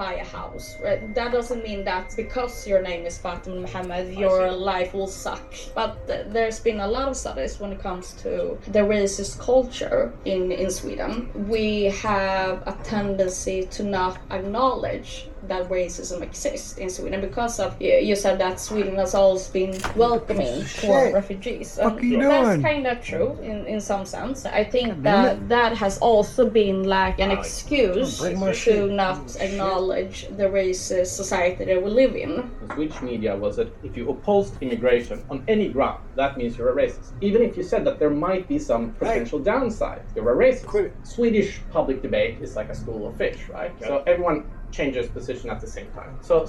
buy a house, right? That doesn't mean that because your name is Fatima Mohammed, your life will suck. But there's been a lot of studies when it comes to the racist culture in Sweden. We have a tendency to not acknowledge that racism exists in Sweden because of, you said that Sweden has always been welcoming for refugees. And that's kind of true in some sense. I think that has also been like an excuse to not acknowledge the racist society that we live in. The Swedish media was that if you opposed immigration on any ground, that means you're a racist. Even if you said that there might be some potential downside, you're a racist. Swedish public debate is like a school of fish, right? Yeah. So everyone changes position at the same time. So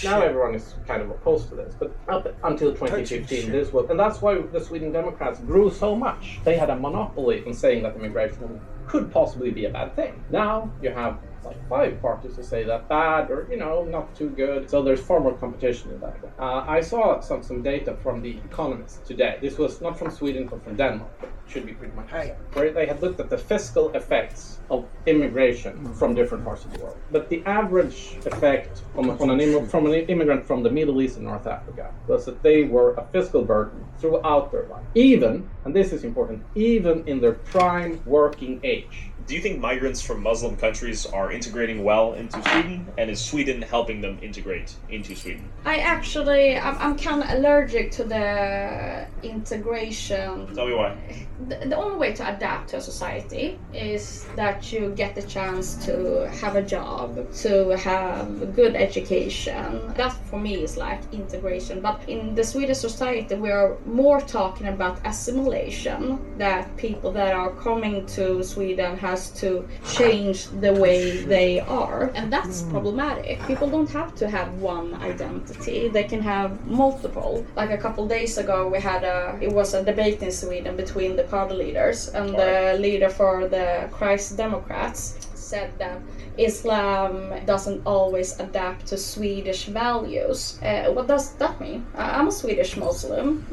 now everyone is kind of opposed to this. But up until 2015, this was, and that's why the Sweden Democrats grew so much. They had a monopoly on saying that immigration could possibly be a bad thing. Now you have like 5 parties who say that bad or, not too good. So there's far more competition in that. I saw some data from The Economist today. This was not from Sweden, but from Denmark. It should be pretty much the same. Where they had looked at the fiscal effects of immigration from different parts of the world. But the average effect from an immigrant from the Middle East and North Africa was that they were a fiscal burden throughout their life. Even, and this is important, even in their prime working age. Do you think migrants from Muslim countries are integrating well into Sweden? And is Sweden helping them integrate into Sweden? I'm kind of allergic to the integration. Tell me why. The only way to adapt to a society is that you get the chance to have a job, to have a good education. That for me is like integration. But in the Swedish society, we are more talking about assimilation, that people that are coming to Sweden has to change the way they are. And that's problematic. People don't have to have one identity. They can have multiple. Like a couple days ago, we had it was a debate in Sweden between the party leaders, and the leader for the Christ Democrats said that Islam doesn't always adapt to Swedish values. What does that mean? I'm a Swedish Muslim.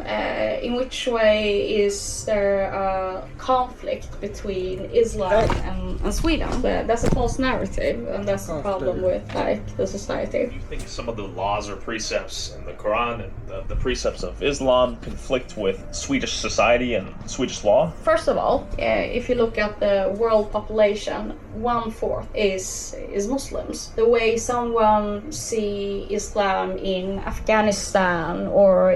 In which way is there a conflict between Islam and Sweden? That's a false narrative, and that's the problem with the society. Do you think some of the laws or precepts in the Quran and the precepts of Islam conflict with Swedish society and Swedish law? First of all, if you look at the world population, 1/4 is Muslims. The way someone see Islam in Afghanistan or